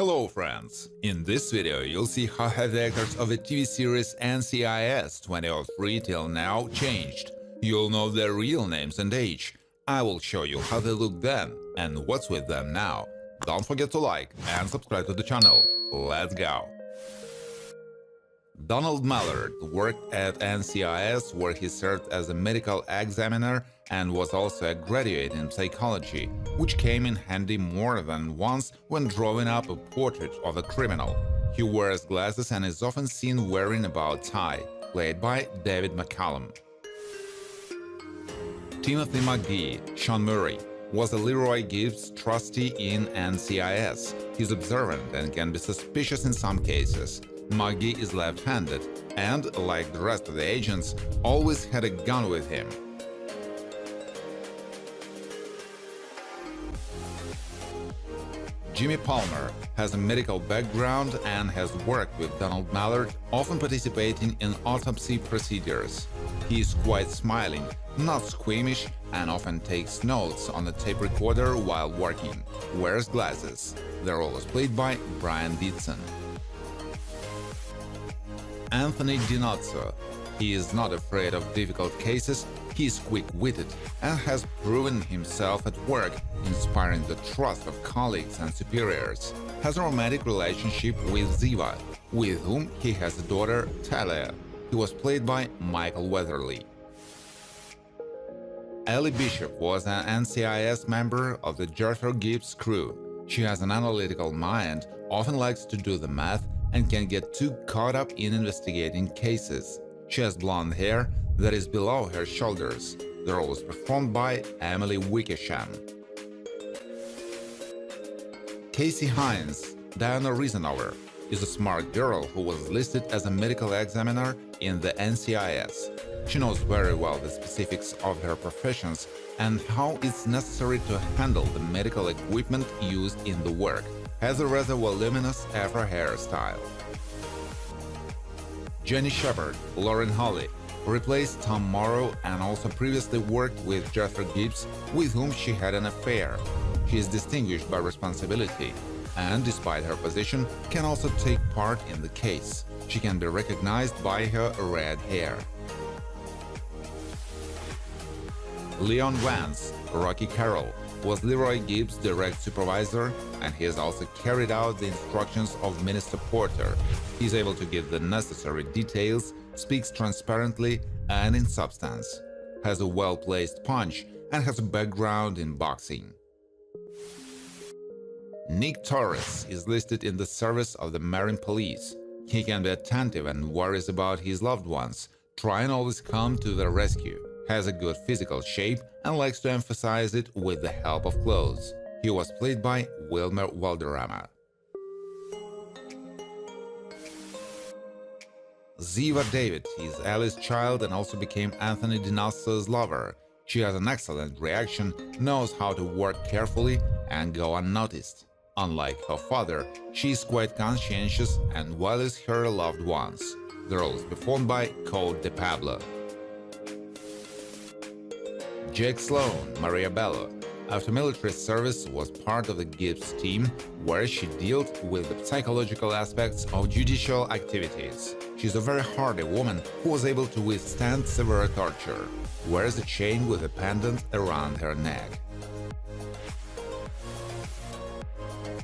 Hello friends! In this video you'll see how have the actors of the TV series NCIS 2003 till now changed. You'll know their real names and age. I will show you how they look then and what's with them now. Don't forget to like and subscribe to the channel. Let's go! Donald Mallard worked at NCIS, where he served as a medical examiner and was also a graduate in psychology, which came in handy more than once when drawing up a portrait of a criminal. He wears glasses and is often seen wearing a bow tie, played by David McCallum. Timothy McGee, Sean Murray, was a Leroy Gibbs trustee in NCIS. He's observant and can be suspicious in some cases. McGee is left-handed and, like the rest of the agents, always had a gun with him. Jimmy Palmer has a medical background and has worked with Donald Mallard, often participating in autopsy procedures. He is quite smiling, not squeamish, and often takes notes on a tape recorder while working. Wears glasses. Their role is played by Brian Dixon. Anthony DiNozzo. He is not afraid of difficult cases, he is quick-witted and has proven himself at work, inspiring the trust of colleagues and superiors. Has a romantic relationship with Ziva, with whom he has a daughter, Talia. He was played by Michael Weatherly. Ellie Bishop was an NCIS member of the Gerald Gibbs crew. She has an analytical mind, often likes to do the math, and can get too caught up in investigating cases. She has blonde hair that is below her shoulders. The role is performed by Emily Wickersham. Casey Hines, Diana Reasonover, is a smart girl who was listed as a medical examiner in the NCIS. She knows very well the specifics of her professions and how it's necessary to handle the medical equipment used in the work. Has a rather voluminous afro hairstyle. Jenny Shepard, Lauren Holly, replaced Tom Morrow and also previously worked with Gerald Gibbs, with whom she had an affair. She is distinguished by responsibility and, despite her position, can also take part in the case. She can be recognized by her red hair. Leon Vance, Rocky Carroll, was Leroy Gibbs' direct supervisor, and he has also carried out the instructions of Minister Porter. He is able to give the necessary details, speaks transparently and in substance, has a well-placed punch, and has a background in boxing. Nick Torres is listed in the service of the Marine Police. He can be attentive and worries about his loved ones, try and always come to their rescue. Has a good physical shape and likes to emphasize it with the help of clothes. He was played by Wilmer Valderrama. Ziva David is Alice's child and also became Anthony DiNozzo's lover. She has an excellent reaction, knows how to work carefully and go unnoticed. Unlike her father, she is quite conscientious and values her loved ones. The role is performed by Code de Pablo. Jake Sloan, Maria Bello, after military service, was part of the Gibbs team, where she dealt with the psychological aspects of judicial activities. She's a very hardy woman who was able to withstand severe torture. Wears a chain with a pendant around her neck.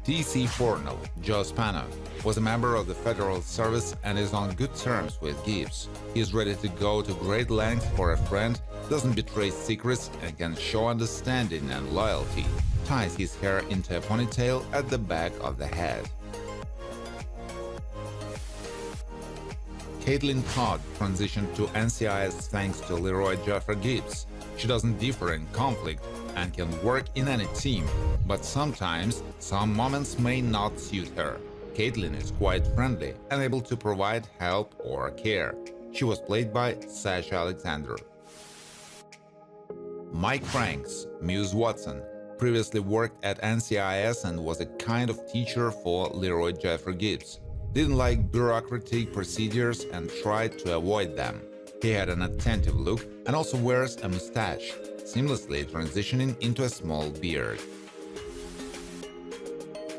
T.C. Fornell, Joe Spano, was a member of the Federal Service and is on good terms with Gibbs. He is ready to go to great lengths for a friend, doesn't betray secrets, and can show understanding and loyalty. Ties his hair into a ponytail at the back of the head. Caitlin Todd transitioned to NCIS thanks to Leroy Gerald Gibbs. She doesn't differ in conflict and can work in any team, but sometimes some moments may not suit her. Caitlin is quite friendly and able to provide help or care. She was played by Sasha Alexander. Mike Franks, Muse Watson, previously worked at NCIS and was a kind of teacher for Leroy Gerald Gibbs. Didn't like bureaucratic procedures and tried to avoid them. He had an attentive look and also wears a mustache, seamlessly transitioning into a small beard.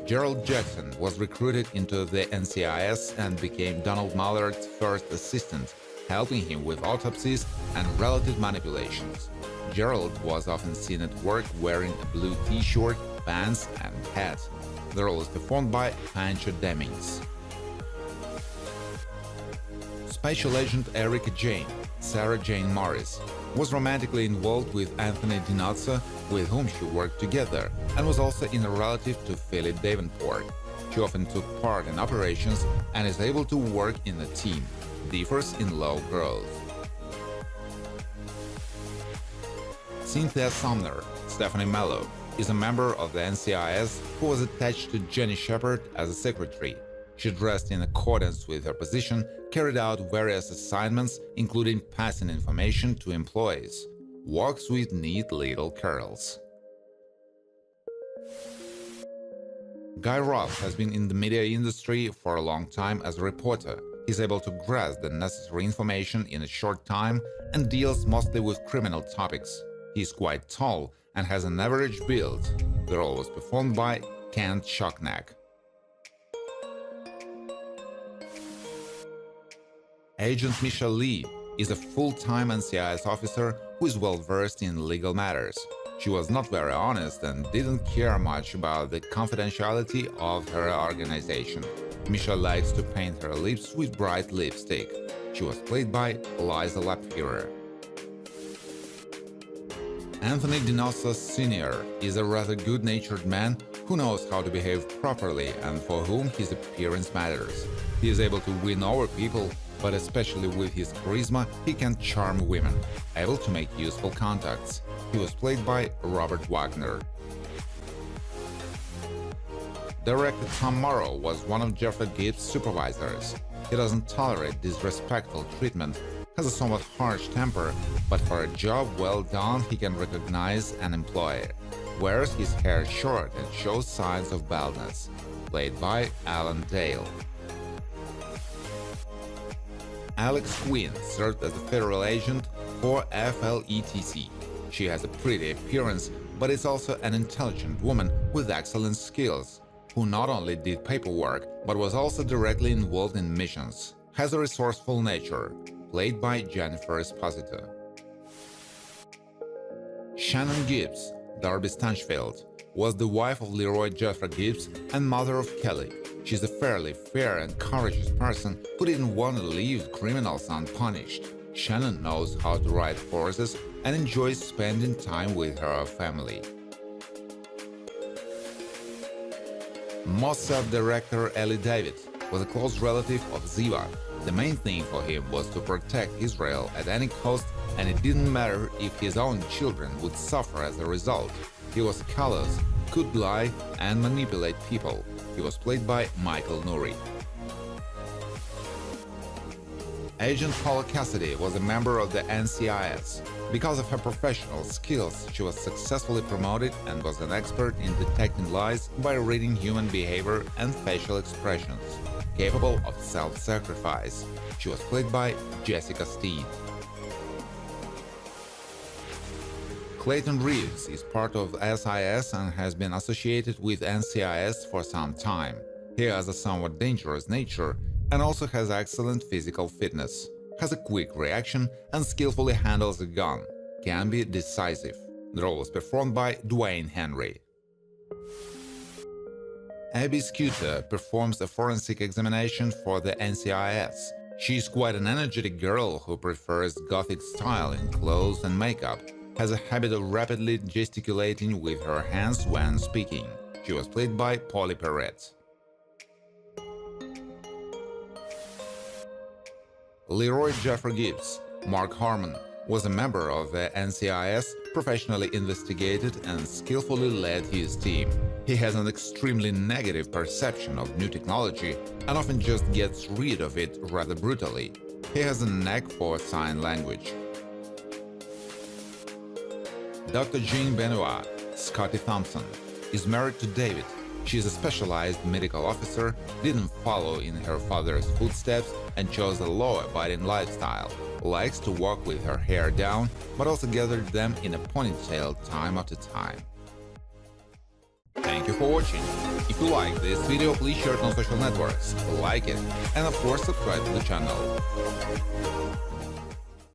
Gerald Jackson was recruited into the NCIS and became Donald Mallard's first assistant, helping him with autopsies and relative manipulations. Gerald was often seen at work wearing a blue t-shirt, pants and hat. The role is performed by Pancho Demings. Special Agent Erica Jane, Sarah Jane Morris, was romantically involved with Anthony DiNozzo, with whom she worked together, and was also in a relative to Philip Davenport. She often took part in operations and is able to work in a team, differs in low growth. Cynthia Sumner, Stephanie Mello, is a member of the NCIS who was attached to Jenny Shepard as a secretary. She dressed in accordance with her position, carried out various assignments, including passing information to employees. Walks with neat little curls. Guy Ross has been in the media industry for a long time as a reporter. He's able to grasp the necessary information in a short time and deals mostly with criminal topics. He's quite tall and has an average build. The role was performed by Kent Shocknack. Agent Michelle Lee is a full-time NCIS officer who is well-versed in legal matters. She was not very honest and didn't care much about the confidentiality of her organization. Michelle likes to paint her lips with bright lipstick. She was played by Liza Lapierre. Anthony DiNozzo Sr. is a rather good-natured man who knows how to behave properly and for whom his appearance matters. He is able to win over people, but especially with his charisma, he can charm women, able to make useful contacts. He was played by Robert Wagner. Director Tom Morrow was one of Jeffrey Gibbs' supervisors. He doesn't tolerate disrespectful treatment, has a somewhat harsh temper, but for a job well done he can recognize an employer. Wears his hair short and shows signs of baldness. Played by Alan Dale. Alex Quinn served as a federal agent for FLETC. She has a pretty appearance, but is also an intelligent woman with excellent skills, who not only did paperwork, but was also directly involved in missions. Has a resourceful nature, played by Jennifer Esposito. Shannon Gibbs, Darby Stanchfield, was the wife of Leroy Jeffrey Gibbs and mother of Kelly. She's a fairly fair and courageous person who didn't want to leave criminals unpunished. Shannon knows how to ride horses and enjoys spending time with her family. Mossad director Eli David was a close relative of Ziva. The main thing for him was to protect Israel at any cost, and it didn't matter if his own children would suffer as a result. He was callous, could lie and manipulate people. He was played by Michael Nouri. Agent Paula Cassidy was a member of the NCIS. Because of her professional skills, she was successfully promoted and was an expert in detecting lies by reading human behavior and facial expressions. Capable of self-sacrifice. She was played by Jessica Steen. Clayton Reeves is part of SIS and has been associated with NCIS for some time. He has a somewhat dangerous nature and also has excellent physical fitness, has a quick reaction and skillfully handles a gun, can be decisive. The role was performed by Dwayne Henry. Abby Scooter performs a forensic examination for the NCIS. She's quite an energetic girl who prefers gothic style in clothes and makeup, has a habit of rapidly gesticulating with her hands when speaking. She was played by Polly Perrette. Leroy Jeffrey Gibbs, Mark Harmon, was a member of the NCIS, professionally investigated and skillfully led his team. He has an extremely negative perception of new technology and often just gets rid of it rather brutally. He has a knack for sign language. Dr. Jean Benoit, Scotty Thompson, is married to David. She is a specialized medical officer, didn't follow in her father's footsteps and chose a law-abiding lifestyle. Likes to walk with her hair down, but also gathered them in a ponytail time after time. Thank you for watching. If you like this video, please share it on social networks, like it, and of course subscribe to the channel.